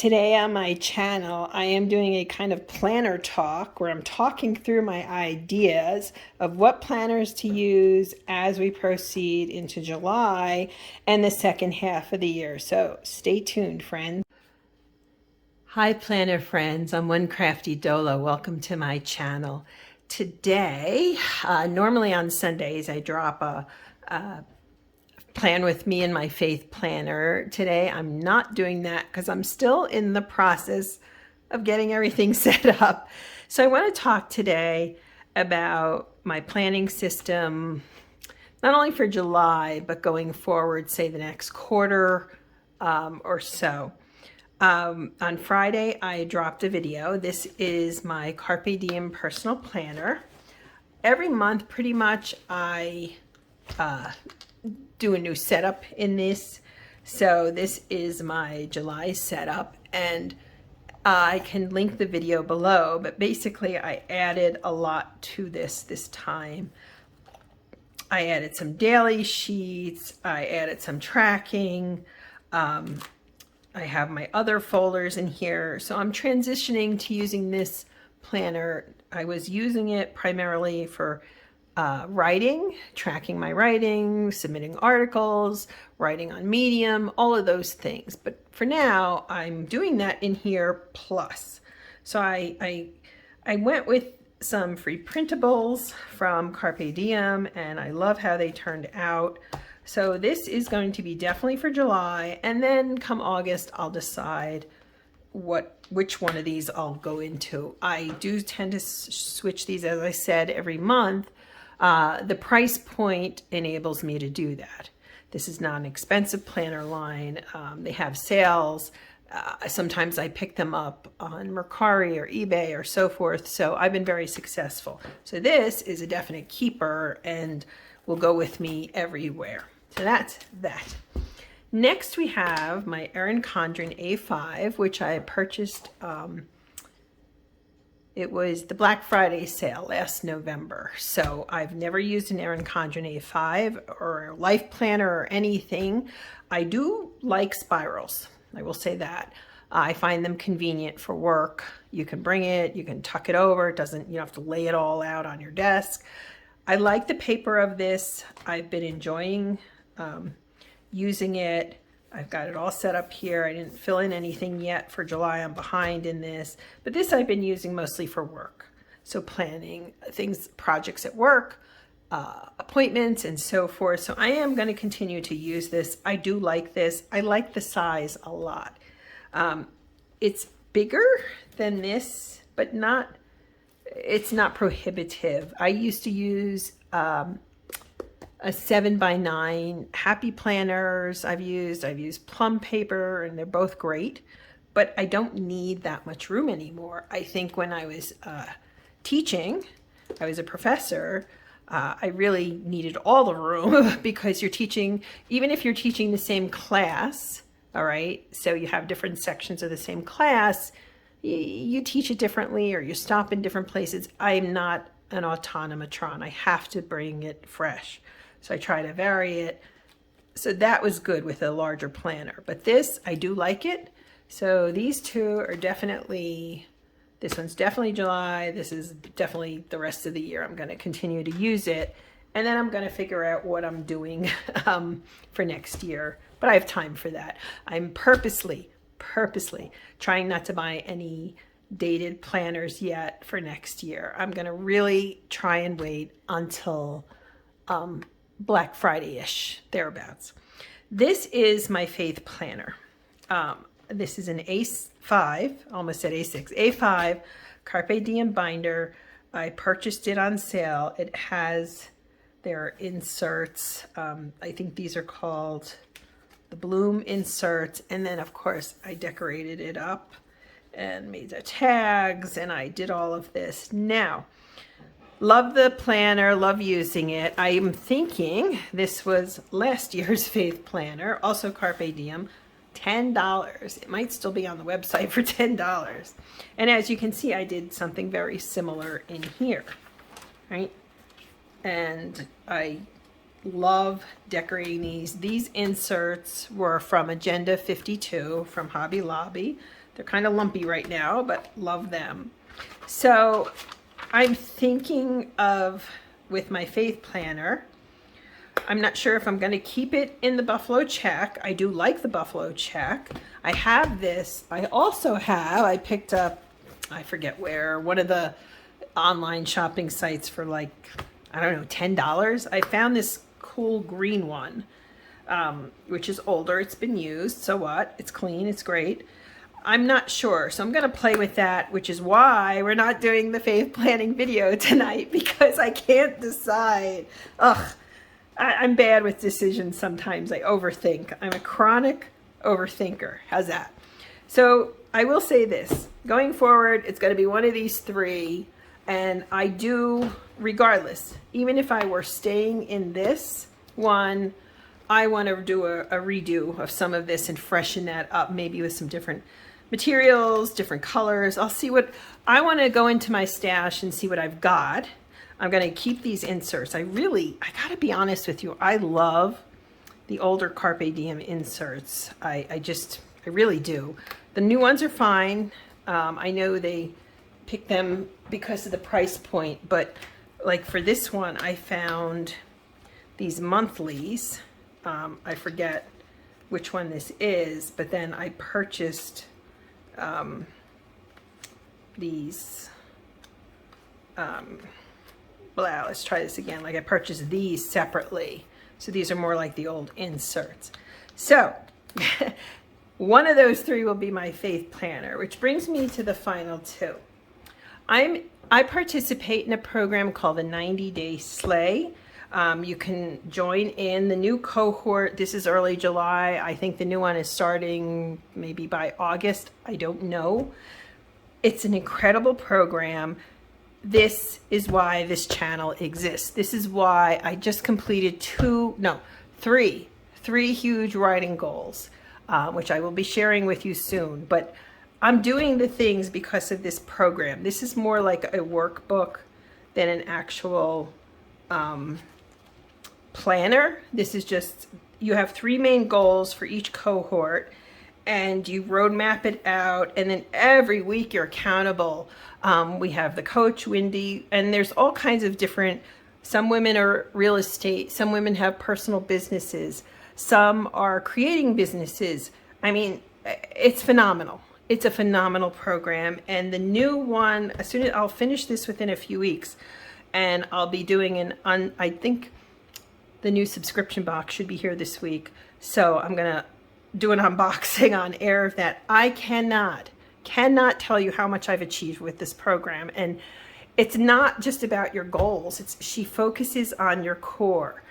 Today on my channel, I am doing a kind of planner talk where I'm talking through my ideas of what planners to use as we proceed into July and the second half of the year. So stay tuned, friends. Hi, planner friends. I'm One Crafty Dola. Welcome to my channel. Today, normally on Sundays, I drop a plan with me and my faith planner. Today I'm not doing that because I'm still in the process of getting everything set up. So I want to talk today about my planning system, not only for July, but going forward, say the next quarter or so. On Friday, I dropped a video. This is my Carpe Diem personal planner. Every month, pretty much, I do a new setup in this. So this is my July setup, and I can link the video below, but basically I added a lot to this time. I added some daily sheets, I added some tracking, I have my other folders in here. So I'm transitioning to using this planner. I was using it primarily for writing, tracking my writing, submitting articles, writing on Medium, all of those things. But for now, I'm doing that in here plus. So I went with some free printables from Carpe Diem, and I love how they turned out. So this is going to be definitely for July, and then come August, I'll decide which one of these I'll go into. I do tend to switch these, as I said, every month. The price point enables me to do that. This is not an expensive planner line. They have sales. Sometimes I pick them up on Mercari or eBay or so forth. So I've been very successful. So this is a definite keeper and will go with me everywhere. So that's that. Next we have my Erin Condren A5, which I purchased. It was the Black Friday sale last November. So I've never used an Erin Condren A5 or a life planner or anything. I do like spirals. I will say that. I find them convenient for work. You can bring it, you can tuck it over. It doesn't, you don't have to lay it all out on your desk. I like the paper of this. I've been enjoying using it. I've got it all set up here. I didn't fill in anything yet for July. I'm behind in this, but this I've been using mostly for work. So planning things, projects at work, appointments and so forth. So I am going to continue to use this. I do like this. I like the size a lot. It's bigger than this, but it's not prohibitive. I used to use a 7x9 happy planners I've used plum paper, and they're both great, but I don't need that much room anymore. I think when I was teaching, I was a professor, I really needed all the room because you're teaching, even if you're teaching the same class, all right, so you have different sections of the same class, you teach it differently or you stop in different places. I'm not an autonomatron. I have to bring it fresh. So I try to vary it. So that was good with a larger planner. But this, I do like it. So these two are definitely, this one's definitely July. This is definitely the rest of the year. I'm going to continue to use it. And then I'm going to figure out what I'm doing for next year. But I have time for that. I'm purposely trying not to buy any dated planners yet for next year. I'm going to really try and wait until Black Friday-ish, thereabouts. This is my faith planner. This is an A5, almost said A6, A5 Carpe Diem binder. I purchased it on sale. It has their inserts. I think these are called the Bloom inserts. And then, of course, I decorated it up and made the tags, and I did all of this. Now, love the planner, love using it. I am thinking this was last year's faith planner, also Carpe Diem, $10. It might still be on the website for $10. And as you can see, I did something very similar in here, right? And I love decorating these. These inserts were from Agenda 52 from Hobby Lobby. They're kind of lumpy right now, but love them. So I'm thinking of, with my faith planner, I'm not sure if I'm going to keep it in the buffalo check. I do like the buffalo check. I have this. I also have, I picked up, I forget where, one of the online shopping sites for like, I don't know, $10. I found this cool green one, which is older. It's been used. So what? It's clean. It's great. I'm not sure. So I'm going to play with that, which is why we're not doing the faith planning video tonight, because I can't decide. Ugh. I'm bad with decisions sometimes. I overthink. I'm a chronic overthinker. How's that? So I will say this. Going forward, it's going to be one of these three. And I do, regardless, even if I were staying in this one, I want to do a redo of some of this and freshen that up, maybe with some different materials, different colors. I'll see what, I want to go into my stash and see what I've got. I'm going to keep these inserts. I got to be honest with you. I love the older Carpe Diem inserts. I really do. The new ones are fine. I know they pick them because of the price point, but like for this one, I found these monthlies. I forget which one this is, but then I purchased these. Let's try this again. Like I purchased these separately. So these are more like the old inserts. So one of those three will be my faith planner, which brings me to the final two. I participate in a program called the 90-Day Slay. You can join in the new cohort. This is early July. I think the new one is starting maybe by August. I don't know. It's an incredible program. This is why this channel exists. This is why I just completed three huge writing goals, which I will be sharing with you soon. But I'm doing the things because of this program. This is more like a workbook than an actual planner. This is just, you have 3 main goals for each cohort, and you roadmap it out, and then every week you're accountable. We have the coach, Wendy, and there's all kinds of different, some women are real estate, some women have personal businesses, some are creating businesses. I mean, it's phenomenal. It's a phenomenal program. And the new one, as soon as I'll finish this within a few weeks, and I'll be doing I think the new subscription box should be here this week. So I'm going to do an unboxing on air of that. I cannot tell you how much I've achieved with this program. And it's not just about your goals. She focuses on your core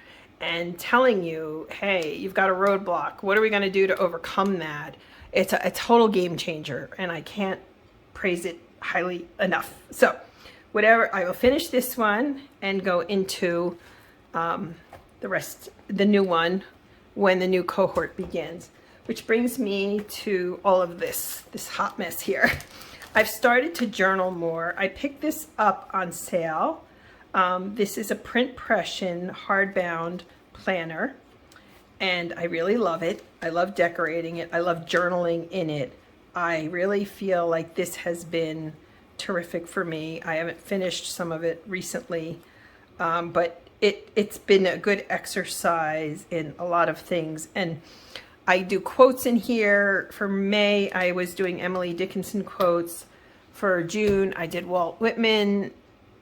and telling you, hey, you've got a roadblock. What are we going to do to overcome that? It's a total game changer, and I can't praise it highly enough. So whatever, I will finish this one and go into the new one when the new cohort begins. Which brings me to all of this hot mess here. I've started to journal more. I picked this up on sale. This is a print-pression hardbound planner, and I really love it. I love decorating it. I love journaling in it. I really feel like this has been terrific for me. I haven't finished some of it recently, but it's been a good exercise in a lot of things. And I do quotes in here. For May, I was doing Emily Dickinson quotes. For June, I did Walt Whitman.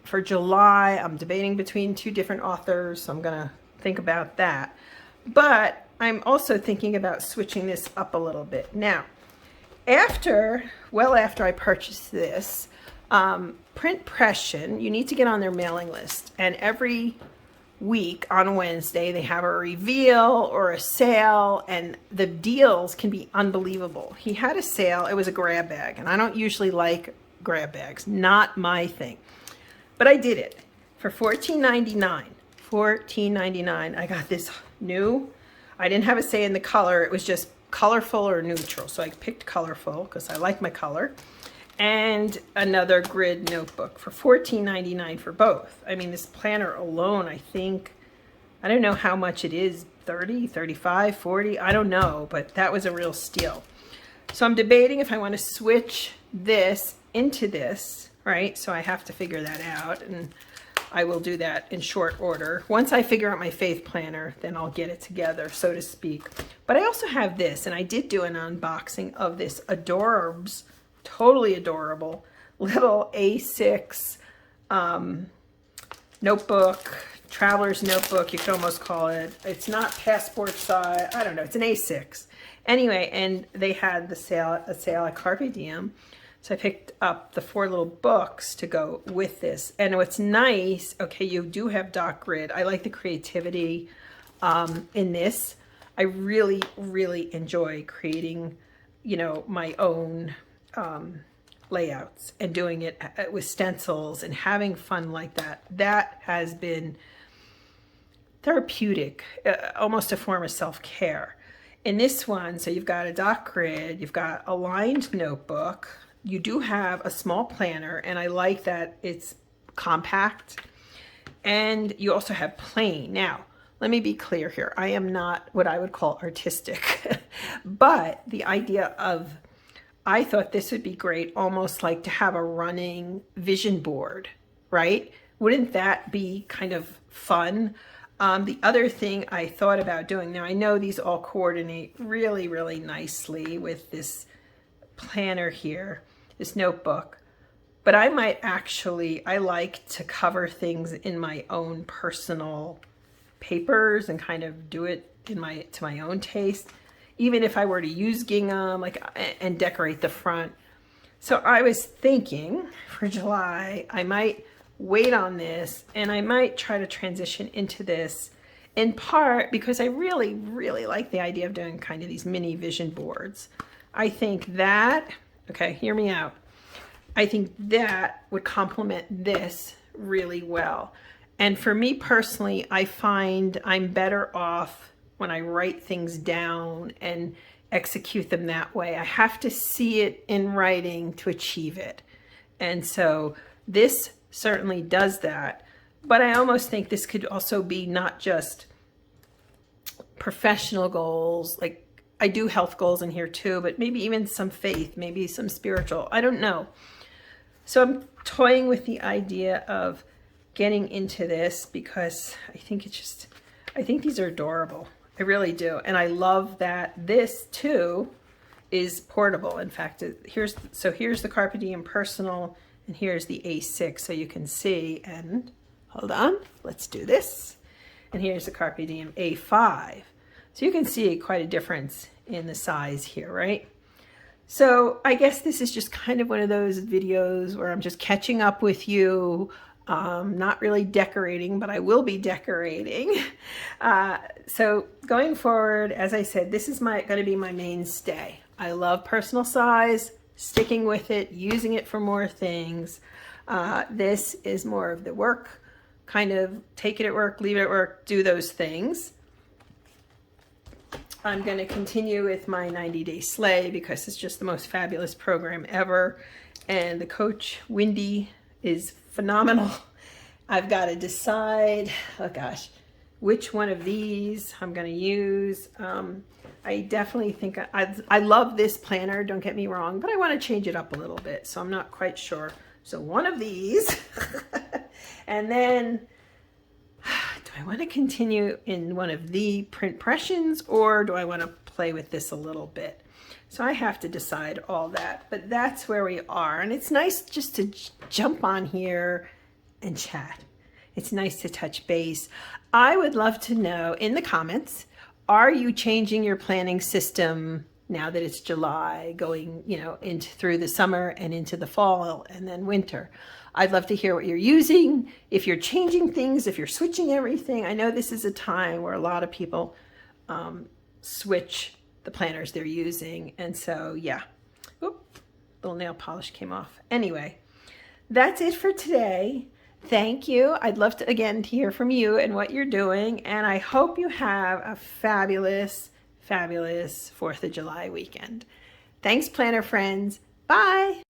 For July, I'm debating between 2 different authors, so I'm gonna think about that. But I'm also thinking about switching this up a little bit. Now, after I purchased this, Printpression, you need to get on their mailing list, and every week on Wednesday they have a reveal or a sale, and the deals can be unbelievable. He had a sale. It was a grab bag, and I don't usually like grab bags, not my thing, but I did it for $14.99. $14.99. I got this new, I didn't have a say in the color. It was just colorful or neutral, so I picked colorful because I like my color, and another grid notebook for $14.99 for both. I mean, this planner alone, I think, I don't know how much it is, 30, 35, 40, I don't know, but that was a real steal. So I'm debating if I want to switch this into this, right? So I have to figure that out, and I will do that in short order. Once I figure out my faith planner, then I'll get it together, so to speak. But I also have this, and I did do an unboxing of this Adorbs, totally adorable, little A6 notebook, traveler's notebook, you could almost call it. It's not passport size, I don't know, it's an A6. Anyway, and they had a sale at Carpe Diem. So I picked up the 4 little books to go with this. And what's nice, okay, you do have dot grid. I like the creativity in this. I really, really enjoy creating, you know, my own layouts and doing it with stencils and having fun like that. That has been therapeutic, almost a form of self-care. In this one, so you've got a dot grid, you've got a lined notebook, you do have a small planner, and I like that it's compact, and you also have plain. Now, let me be clear here. I am not what I would call artistic, but the idea of, I thought this would be great, almost like to have a running vision board, right? Wouldn't that be kind of fun? The other thing I thought about doing, now I know these all coordinate really, really nicely with this planner here, this notebook, but I might actually, I like to cover things in my own personal papers and kind of do it in to my own taste, even if I were to use gingham, like, and decorate the front. So I was thinking for July, I might wait on this, and I might try to transition into this, in part because I really, really like the idea of doing kind of these mini vision boards. I think that, okay, hear me out. I think that would complement this really well. And for me personally, I find I'm better off when I write things down and execute them that way. I have to see it in writing to achieve it. And so this certainly does that. But I almost think this could also be not just professional goals, like I do health goals in here too, but maybe even some faith, maybe some spiritual, I don't know. So I'm toying with the idea of getting into this because I think it's just, I think these are adorable. I really do. And I love that this too is portable. In fact, here's the Carpe Diem Personal, and here's the A6, so you can see, and hold on, let's do this. And here's the Carpe Diem A5. So you can see quite a difference in the size here, right? So I guess this is just kind of one of those videos where I'm just catching up with you, not really decorating, but I will be decorating. So going forward, as I said, this is going to be my mainstay. I love personal size, sticking with it, using it for more things. This is more of the work, kind of take it at work, leave it at work, do those things. I'm going to continue with my 90-day sleigh because it's just the most fabulous program ever. And the coach, Wendy, is phenomenal. I've got to decide, oh gosh, which one of these I'm going to use. I definitely think I love this planner, don't get me wrong, but I want to change it up a little bit, so I'm not quite sure. So one of these, and then do I want to continue in one of the print pressions, or do I want to play with this a little bit? So I have to decide all that, but that's where we are. And it's nice just to jump on here and chat. It's nice to touch base. I would love to know in the comments, are you changing your planning system now that it's July, going, you know, through the summer and into the fall and then winter? I'd love to hear what you're using, if you're changing things, if you're switching everything. I know this is a time where a lot of people switch the planners they're using. And so, yeah. Oop, little nail polish came off. Anyway, that's it for today. Thank you. I'd love to, again, to hear from you and what you're doing. And I hope you have a fabulous, fabulous 4th of July weekend. Thanks, planner friends. Bye.